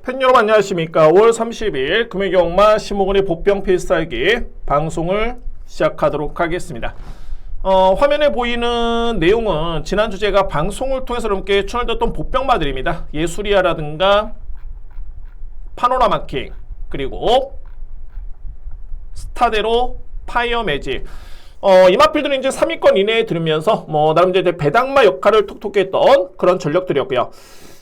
팬 여러분 안녕하십니까. 5월 30일 금요경마 신모근의 복병 필살기 방송을 시작하도록 하겠습니다. 화면에 보이는 내용은 지난 주제가 방송을 통해서 여러분께 추천해드렸던 복병마들입니다. 예술이아라든가 파노라마킹 그리고 스타대로 파이어 매직 이 마필들은 이제 3위권 이내에 들으면서 나름 이제 배당마 역할을 톡톡히 했던 그런 전력들이었고요.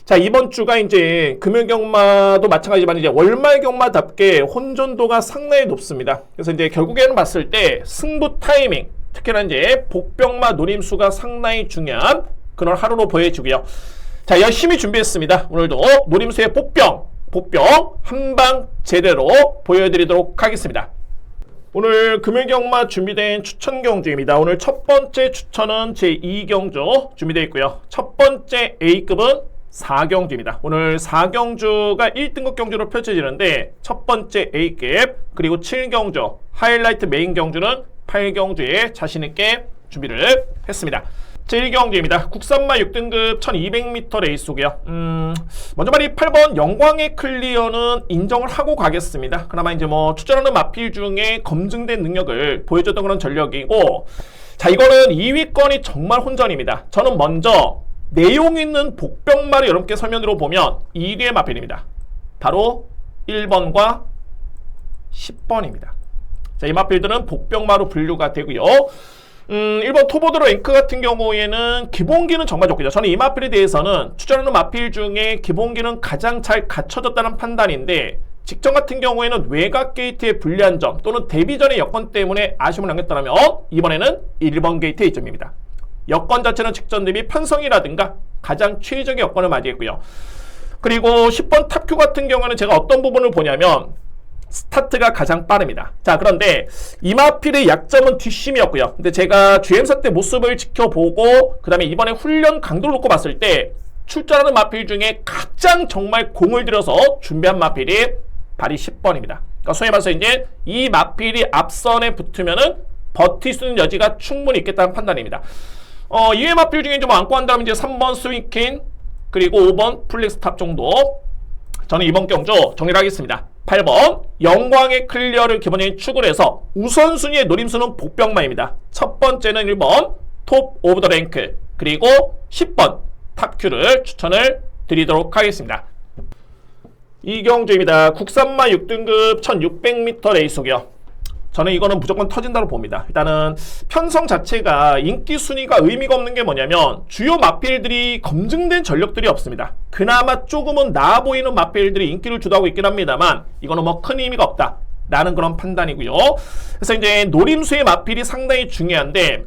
자, 이번 주가 이제 금요경마도 마찬가지지만 이제 월말경마답게 혼전도가 상당히 높습니다. 그래서 이제 결국에는 봤을 때 승부 타이밍, 특히나 이제 복병마 노림수가 상당히 중요한 그런 하루로 보여지고요. 자, 열심히 준비했습니다. 오늘도 노림수의 복병 한방 제대로 보여드리도록 하겠습니다. 오늘 금요경마 준비된 추천 경주입니다. 오늘 첫 번째 추천은 제2경주 준비되어 있고요. 첫 번째 A급은 4경주입니다. 오늘 4경주가 1등급 경주로 펼쳐지는데 첫 번째 A급 그리고 7경주 하이라이트 메인 경주는 8경주에 자신있게 준비를 했습니다. 제1경주입니다. 국산마 6등급 1200m 레이스고요. 먼저 말이 8번 영광의 클리어는 인정을 하고 가겠습니다. 그나마 이제 출전하는 마필 중에 검증된 능력을 보여줬던 그런 전력이고, 자, 이거는 2위권이 정말 혼전입니다. 저는 먼저 내용 있는 복병마를 여러분께 설명드려 보면 2위의 마필입니다. 바로 1번과 10번입니다. 자, 이 마필들은 복병마로 분류가 되고요. 1번 토보드로 랭크 같은 경우에는 기본기는 정말 좋겠죠. 저는 이 마필에 대해서는 추천하는 마필 중에 기본기는 가장 잘 갖춰졌다는 판단인데, 직전 같은 경우에는 외곽 게이트의 불리한 점 또는 데뷔전의 여건 때문에 아쉬움을 남겼다면 이번에는 1번 게이트의 이점입니다. 여건 자체는 직전 대비 편성이라든가 가장 최적의 여건을 맞이했고요. 그리고 10번 탑큐 같은 경우는 제가 어떤 부분을 보냐면 스타트가 가장 빠릅니다. 자, 그런데 이 마필의 약점은 뒷심이었고요. 근데 제가 GM사 때 모습을 지켜보고 그 다음에 이번에 훈련 강도를 놓고 봤을 때 출전하는 마필 중에 가장 정말 공을 들여서 준비한 마필이 발이 10번입니다. 그러니까 소위 말해서 이제 이 마필이 앞선에 붙으면은 버틸 수 있는 여지가 충분히 있겠다는 판단입니다. 이외 마필 중에 좀 안고 한다면 이제 3번 스위킨 그리고 5번 플렉스탑 정도. 저는 이번 경주 정리를 하겠습니다. 8번 영광의 클리어를 기본적인 축을 해서 우선순위의 노림수는 복병마입니다. 첫 번째는 1번 톱 오브 더 랭크 그리고 10번 탑큐를 추천을 드리도록 하겠습니다. 이 경주입니다. 국산마 6등급 1600m 레이스고요. 저는 이거는 무조건 터진다고 봅니다. 일단은 편성 자체가 인기 순위가 의미가 없는 게 뭐냐면 주요 마필들이 검증된 전력들이 없습니다. 그나마 조금은 나아 보이는 마필들이 인기를 주도하고 있긴 합니다만 이거는 큰 의미가 없다 라는 그런 판단이고요. 그래서 이제 노림수의 마필이 상당히 중요한데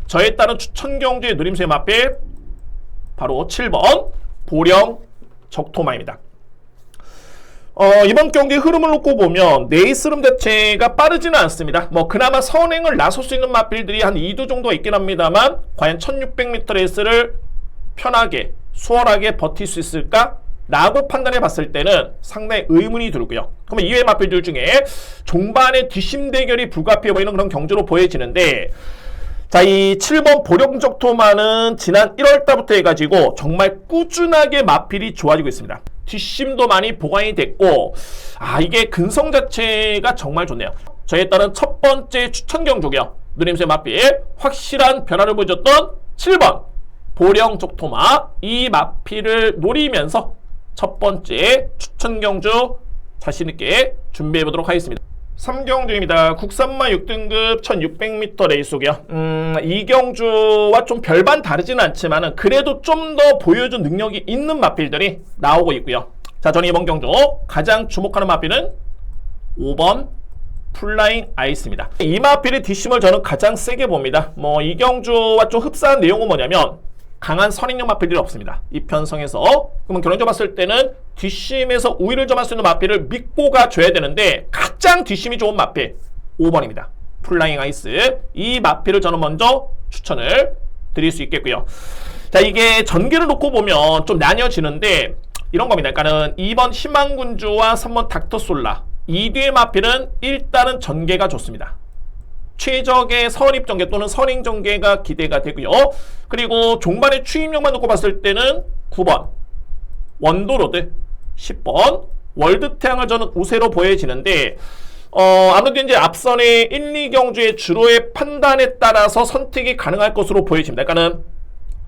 저에 따른 추천 경주의 노림수의 마필 바로 7번 보령 적토마입니다. 이번 경기의 흐름을 놓고 보면 레이스 흐름 자체가 빠르지는 않습니다. 그나마 선행을 나설 수 있는 마필들이 한 2두 정도가 있긴 합니다만 과연 1600m 레이스를 편하게 수월하게 버틸 수 있을까? 라고 판단해 봤을 때는 상당히 의문이 들고요. 그러면 이외의 마필들 중에 종반의 뒷심 대결이 불가피해 보이는 그런 경주로 보여지는데, 자, 이 7번 보령적토마는 지난 1월달부터 해가지고 정말 꾸준하게 마필이 좋아지고 있습니다. 뒷심도 많이 보강이 됐고, 이게 근성 자체가 정말 좋네요. 저에 따른 첫 번째 추천 경주고요. 누림수의 마필 확실한 변화를 보여줬던 7번 보령적토마, 이 마필을 노리면서 첫 번째 추천 경주 자신있게 준비해 보도록 하겠습니다. 3경주입니다. 국산마 6등급 1600m 레이스고요. 이 경주와 좀 별반 다르지는 않지만 그래도 좀 더 보여준 능력이 있는 마필들이 나오고 있고요. 자, 저는 이번 경주 가장 주목하는 마필은 5번 플라잉 아이스입니다. 이 마필의 뒷심을 저는 가장 세게 봅니다. 이 경주와 좀 흡사한 내용은 뭐냐면 강한 선행력 마필들이 없습니다. 이 편성에서. 그러면 결론적으로 봤을 때는 뒷심에서 우위를 점할 수 있는 마필을 믿고 가줘야 되는데 가장 뒷심이 좋은 마필 5번입니다. 플라잉 아이스. 이 마필을 저는 먼저 추천을 드릴 수 있겠고요. 자, 이게 전개를 놓고 보면 좀 나뉘어지는데 이런 겁니다. 그러니까는 2번 희망군주와 3번 닥터솔라. 이 뒤의 마필은 일단은 전개가 좋습니다. 최적의 선입 전개 또는 선행 전개가 기대가 되고요. 그리고 종반의 추임력만 놓고 봤을 때는 9번 원도로드 10번 월드태양을 저는 우세로 보여지는데 아무래도 이제 앞선의 1, 2경주의 주로의 판단에 따라서 선택이 가능할 것으로 보여집니다. 그러니까는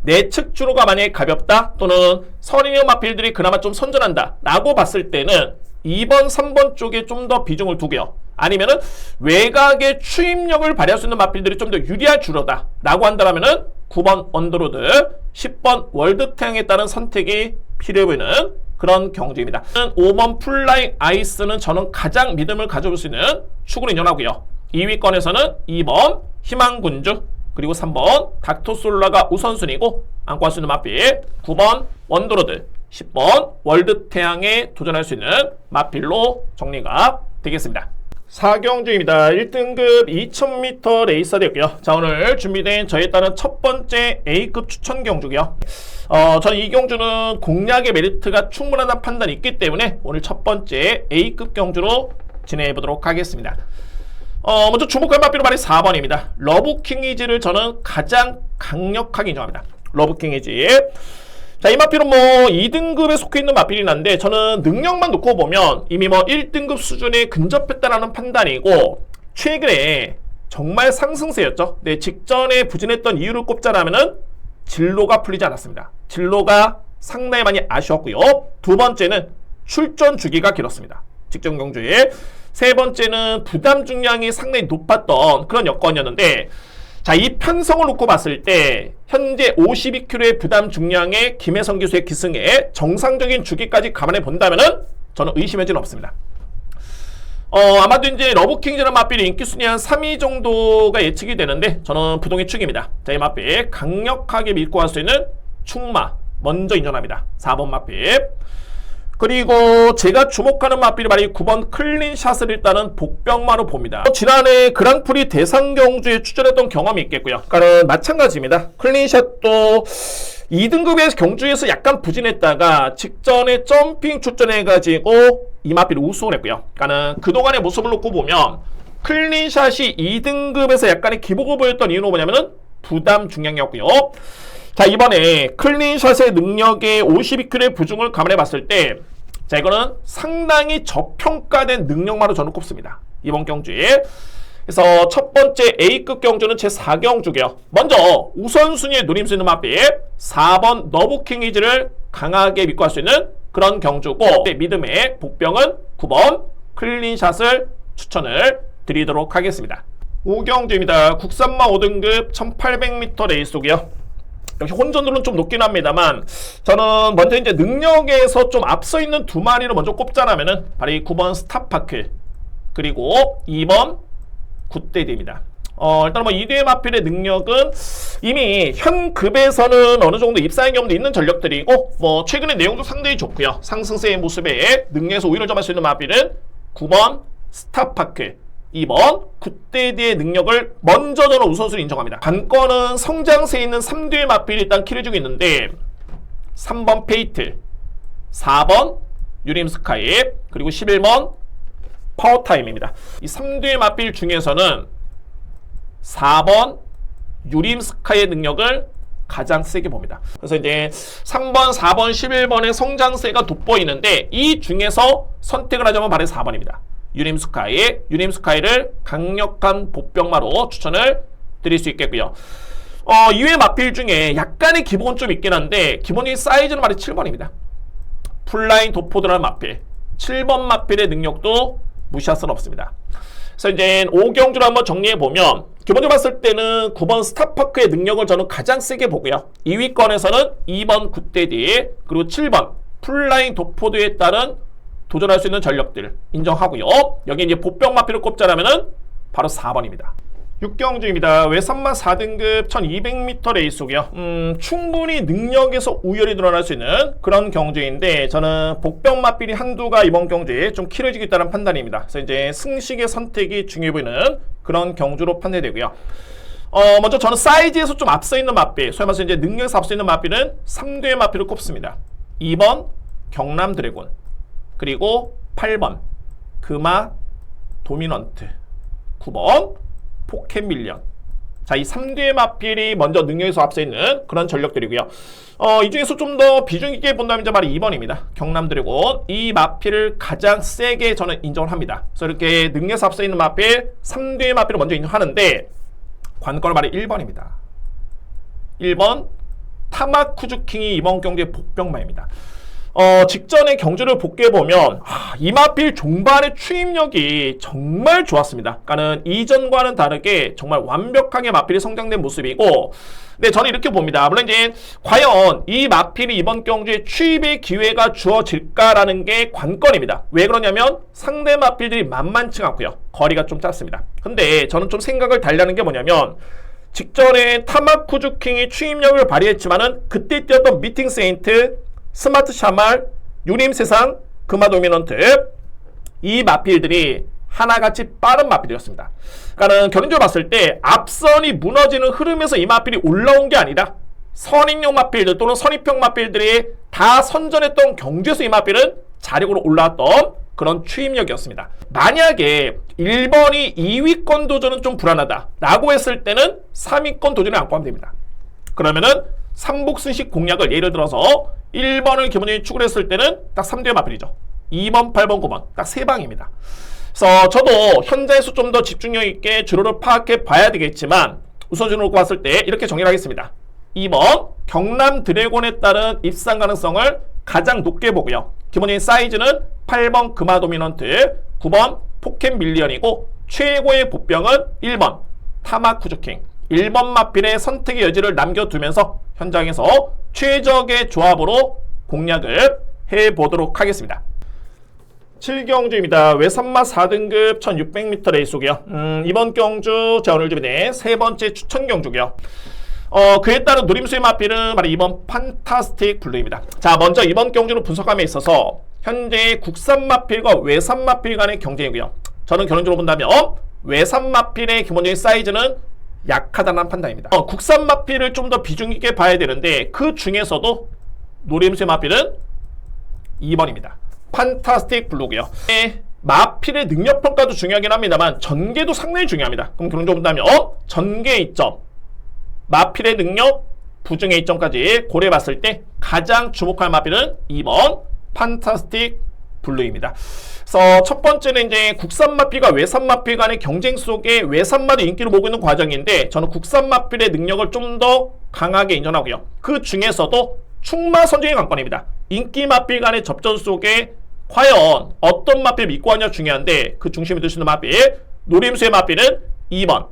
내측 주로가 만약에 가볍다 또는 선인형 마필들이 그나마 좀 선전한다 라고 봤을 때는 2번, 3번 쪽에 좀 더 비중을 두고요. 아니면은 외곽의 추임력을 발휘할 수 있는 마필들이 좀 더 유리할 주로다 라고 한다면은 9번 언더로드, 10번 월드태양에 따른 선택이 필요해 보이는 그런 경주입니다. 5번 풀라잉 아이스는 저는 가장 믿음을 가져볼 수 있는 축으로 인정하고요. 2위권에서는 2번 희망군주, 그리고 3번 닥터솔라가 우선순위고 안고 할 수 있는 마필, 9번 원더로드, 10번 월드태양에 도전할 수 있는 마필로 정리가 되겠습니다. 4경주입니다. 1등급 2000m 레이서 되었고요. 자, 오늘 준비된 저에 따른 첫 번째 A급 추천 경주고요. 저는 이 경주는 공략의 메리트가 충분하다는 판단이 있기 때문에 오늘 첫 번째 A급 경주로 진행해 보도록 하겠습니다. 먼저 주목할 마필은 바로 4번입니다. 러브킹이지를 저는 가장 강력하게 인정합니다. 러브킹이지. 자, 이 마필은 뭐 2등급에 속해 있는 마필이긴 한데 저는 능력만 놓고 보면 이미 뭐 1등급 수준에 근접했다라는 판단이고, 최근에 정말 상승세였죠. 네, 직전에 부진했던 이유를 꼽자라면은 진로가 풀리지 않았습니다. 진로가 상당히 많이 아쉬웠고요. 두 번째는 출전 주기가 길었습니다. 직전 경주에. 세 번째는 부담 중량이 상당히 높았던 그런 여건이었는데, 자, 이 편성을 놓고 봤을 때 현재 52kg의 부담 중량의 김혜성 기수의 기승에 정상적인 주기까지 감안해 본다면은 저는 의심의 여지는 없습니다. 아마도 이제 러브킹이라는 마필이 인기 순위 한 3위 정도가 예측이 되는데 저는 부동의 축입니다. 자, 이 마필 강력하게 믿고 갈 수 있는 축마 먼저 인정합니다. 4번 마필. 그리고 제가 주목하는 마필이 바로 9번 클린샷을 일단은 복병마로 봅니다. 지난해 그랑프리 대상 경주에 출전했던 경험이 있겠고요. 그러니까 마찬가지입니다. 클린샷도 2등급의 경주에서 약간 부진했다가 직전에 점핑 출전해가지고 이 마필을 우승을 했고요. 그러니까 그동안의 모습을 놓고 보면 클린샷이 2등급에서 약간의 기복을 보였던 이유는 뭐냐면은 부담 중량이었고요. 자, 이번에 클린샷의 능력의 52kg의 부중을 감안해 봤을 때, 자, 이거는 상당히 저평가된 능력만으로 저는 꼽습니다. 이번 경주에. 그래서 첫 번째 A급 경주는 제 4경주고요. 먼저 우선순위에 노림수 있는 마필 4번 러브킹이즈를 강하게 믿고 할 수 있는 그런 경주고, 믿음의 복병은 9번 클린샷을 추천을 드리도록 하겠습니다. 5경주입니다. 국산마 5등급 1800m 레이스고요. 역시 혼전도는 좀 높긴 합니다만 저는 먼저 이제 능력에서 좀 앞서 있는 두 마리를 먼저 꼽자라면은 바로 이 9번 스타파크 그리고 2번 굿데디입니다. 일단 뭐 2대의 마필의 능력은 이미 현 급에서는 어느 정도 입사한 경험도 있는 전력들이고, 뭐 최근의 내용도 상당히 좋고요. 상승세의 모습에 능력에서 우위를 점할 수 있는 마필은 9번 스타파크, 2번 굿데디의 능력을 먼저 저는 우선순위 인정합니다. 관건은 성장세에 있는 3대의 마필이 일단 키를 주고 있는데 3번 페이트, 4번 유림스카이, 그리고 11번 파워타임입니다. 이 3대의 마필 중에서는 4번 유림스카이의 능력을 가장 세게 봅니다. 그래서 이제 3번, 4번, 11번의 성장세가 돋보이는데 이 중에서 선택을 하자면 바로 4번입니다. 유림스카이를 강력한 복병마로 추천을 드릴 수 있겠고요. 이외의 마필 중에 약간의 기본은 좀 있긴 한데 기본적인 사이즈는 바로 7번입니다. 풀라인 도포드라는 마필, 7번 마필의 능력도 무시할 수는 없습니다. 그래서 이제 5경주를 한번 정리해보면 기본적으로 봤을 때는 9번 스타파크의 능력을 저는 가장 세게 보고요. 2위권에서는 2번 굿데디 그리고 7번 풀라인 도포드에 따른 도전할 수 있는 전력들 인정하고요. 여기 이제 복병 마필을 꼽자라면은 바로 4번입니다. 6경주입니다. 외산마 4등급 1200m 레이스고요. 충분히 능력에서 우열이 드러날 수 있는 그런 경주인데 저는 복병 마필이 한두가 이번 경주에 좀 키를 주고 있다는 판단입니다. 그래서 이제 승식의 선택이 중요해 보이는 그런 경주로 판단되고요. 먼저 저는 사이즈에서 좀 앞서 있는 마필, 소위 말해서 이제 능력에서 앞서 있는 마필은 3대의 마필을 꼽습니다. 2번 경남 드래곤, 그리고 8번 금화 도미넌트, 9번 포켓 밀리언, 자, 이 3뒤의 마필이 먼저 능력에서 앞서 있는 그런 전력들이고요. 이 중에서 좀 더 비중 있게 본다면 이제 바로 2번입니다. 경남 드래곤. 이 마필을 가장 세게 저는 인정을 합니다. 그래서 이렇게 능력에서 앞서 있는 마필, 3뒤의 마필을 먼저 인정하는데 관건은 바로 1번입니다. 1번 타마쿠즈킹이 이번 경기의 복병마입니다. 직전의 경주를 복귀해보면 이 마필 종반의 추임력이 정말 좋았습니다. 그러니까는 이전과는 다르게 정말 완벽하게 마필이 성장된 모습이고, 네, 저는 이렇게 봅니다. 물론 이제 과연 이 마필이 이번 경주에 추입의 기회가 주어질까라는 게 관건입니다. 왜 그러냐면 상대 마필들이 만만치 않고요. 거리가 좀 짧습니다. 근데 저는 좀 생각을 달리하는 게 뭐냐면, 직전에 타마쿠즈킹이 추임력을 발휘했지만은 그때 뛰었던 미팅 세인트, 스마트 샤말, 유림 세상, 금화 도미넌트, 이 마필들이 하나같이 빠른 마필이었습니다. 그러니까는 결론적으로 봤을 때 앞선이 무너지는 흐름에서 이 마필이 올라온 게 아니라 선인용 마필들 또는 선입형 마필들이 다 선전했던 경주에서 이 마필은 자력으로 올라왔던 그런 추임력이었습니다. 만약에 1번이 2위권 도전은 좀 불안하다 라고 했을 때는 3위권 도전에 안고 하면 됩니다. 그러면은 삼복순식 공략을 예를 들어서 1번을 기본적으로 추구를 했을 때는 딱 3뒤의 마필이죠. 2번, 8번, 9번 딱 3방입니다. 그래서 저도 현장에서 좀 더 집중력 있게 주로를 파악해 봐야 되겠지만 우선순위로 놓고 봤을 때 이렇게 정리를 하겠습니다. 2번 경남 드래곤에 따른 입상 가능성을 가장 높게 보고요. 기본적인 사이즈는 8번 금화 도미넌트, 9번 포켓 밀리언이고 최고의 복병은 1번 타마쿠즈킹. 1번 마필의 선택의 여지를 남겨두면서 현장에서 최적의 조합으로 공략을 해보도록 하겠습니다. 7경주입니다. 외산마 4등급 1600m 레이스고요. 이번 경주 제가 오늘 준비된 세 번째 추천 경주고요. 그에 따른 노림수의 마필은 바로 이번 판타스틱 블루입니다. 자, 먼저 이번 경주를 분석함에 있어서 현재 국산 마필과 외산 마필 간의 경쟁이고요. 저는 결론적으로 본다면 외산 마필의 기본적인 사이즈는 약하다는 판단입니다. 국산 마필을 좀 더 비중 있게 봐야 되는데 그 중에서도 노림수의 마필은 2번입니다. 판타스틱 블루고요. 마필의 능력 평가도 중요하긴 합니다만 전개도 상당히 중요합니다. 그럼 결론적으로 본다면 전개 이점, 마필의 능력, 부중의 이점까지 고려해봤을 때 가장 주목할 마필은 2번 판타스틱 블루입니다. 그래서 첫 번째는 이제 국산 마필과 외산 마필 간의 경쟁 속에 외산마도 인기를 모으고 있는 과정인데 저는 국산 마필의 능력을 좀 더 강하게 인정하고요. 그 중에서도 충마 선정의 관건입니다. 인기 마필 간의 접전 속에 과연 어떤 마필 믿고 하냐 중요한데 그 중심에 두시는 마필 노림수의 마필은 2번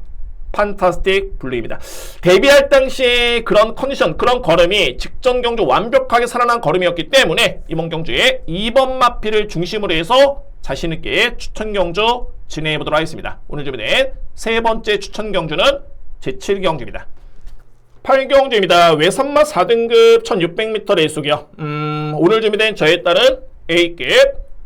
판타스틱 블루입니다. 데뷔할 당시에 그런 컨디션, 그런 걸음이 직전 경주 완벽하게 살아난 걸음이었기 때문에 이번 경주에 2번 마필을 중심으로 해서 자신있게 추천 경주 진행해 보도록 하겠습니다. 오늘 준비된 세 번째 추천 경주는 제7경주입니다. 8경주입니다. 외산마 4등급 1600m 레이스고요. 오늘 준비된 저에 따른 A급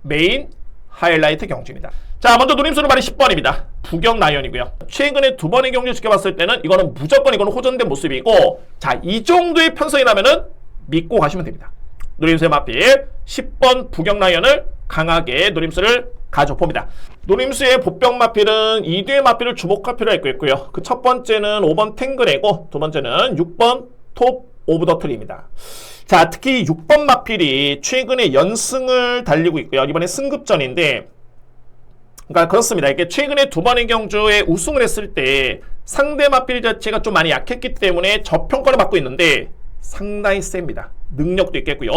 메인 하이라이트 경주입니다. 자, 먼저 노림수는 바로 10번입니다. 부경 라이언이고요. 최근에 두 번의 경주 지켜봤을 때는 이거는 무조건 이거는 호전된 모습이고, 자, 이 정도의 편성이라면은 믿고 가시면 됩니다. 노림수의 마필 10번 부경 라이언을 강하게 노림수를 가져봅니다. 노림수의 복병 마필은 2뒤의 마필을 주목할 필요가 있고요. 그 첫 번째는 5번 탱그레고 두 번째는 6번 톱 오브 더 트리입니다. 자, 특히 6번 마필이 최근에 연승을 달리고 있고요. 이번에 승급전인데, 그러니까 그렇습니다. 이게 최근에 두 번의 경주에 우승을 했을 때 상대 마필 자체가 좀 많이 약했기 때문에 저평가를 받고 있는데 상당히 셉니다. 능력도 있겠고요.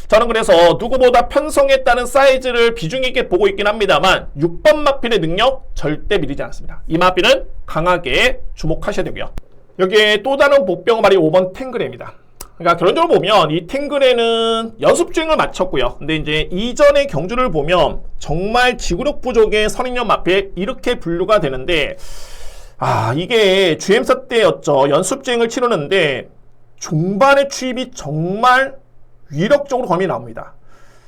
저는 그래서 누구보다 편성에 따른 사이즈를 비중 있게 보고 있긴 합니다만 6번 마필의 능력 절대 미리지 않습니다. 이 마필은 강하게 주목하셔야 되고요. 여기에 또 다른 복병은 말이 5번 탱그레입니다. 그러니까 결론적으로 보면 이 탱그레는 연습 주행을 마쳤고요. 근데 이제 이전의 경주를 보면 정말 지구력 부족의 선인용 마필 이렇게 분류가 되는데, 이게 GM사 때였죠. 연습 주행을 치르는데 중반의 추입이 정말 위력적으로 검이 나옵니다.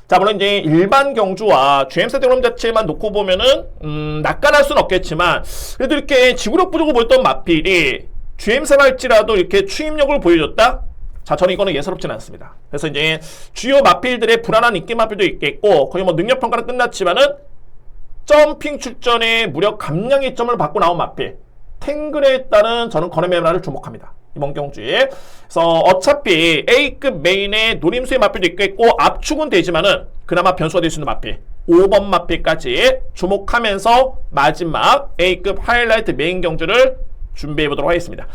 자, 물론 이제 일반 경주와 GM사 대그램 자체만 놓고 보면은 낙관할 수는 없겠지만 그래도 이렇게 지구력 부족을 보였던 마필이 GM사를 할지라도 이렇게 추입력을 보여줬다? 자, 저는 이거는 예사롭지는 않습니다. 그래서 이제 주요 마필들의 불안한 인기 마필도 있겠고, 거의 뭐 능력 평가는 끝났지만은 점핑 출전에 무려 감량의 점을 받고 나온 마필, 탱글에 따른 저는 거래 매매를 주목합니다. 이번 경주에. 그래서 어차피 A급 메인의 노림수의 마필도 있겠고 압축은 되지만은 그나마 변수가 될 수 있는 마필 5번 마필까지 주목하면서 마지막 A급 하이라이트 메인 경주를 준비해 보도록 하겠습니다.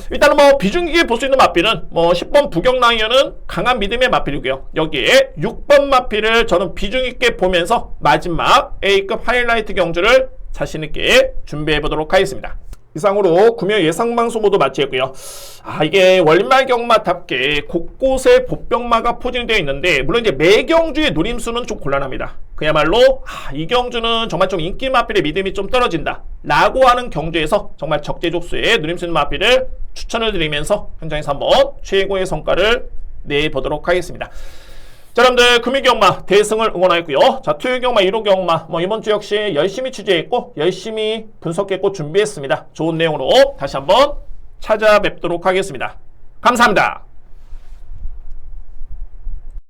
일단은 뭐 비중있게 볼 수 있는 마필은 뭐 10번 부경라이언은 강한 믿음의 마필이고요. 여기에 6번 마필을 저는 비중있게 보면서 마지막 A급 하이라이트 경주를 자신있게 준비해 보도록 하겠습니다. 이상으로 구매 예상 방송 모두 마치겠고요. 이게 월말 경마답게 곳곳에 복병마가 포진되어 있는데 물론 이제 매경주의 노림수는 좀 곤란합니다. 그야말로 이 경주는 정말 좀 인기 마필의 믿음이 좀 떨어진다 라고 하는 경주에서 정말 적재적소의 노림수 있는 마필을 추천을 드리면서 현장에서 한번 최고의 성과를 내보도록 하겠습니다. 자, 여러분들 금요경마 대승을 응원하였고요. 자, 토요경마 1호 경마 이번 주 역시 열심히 취재했고 열심히 분석했고 준비했습니다. 좋은 내용으로 다시 한번 찾아뵙도록 하겠습니다. 감사합니다.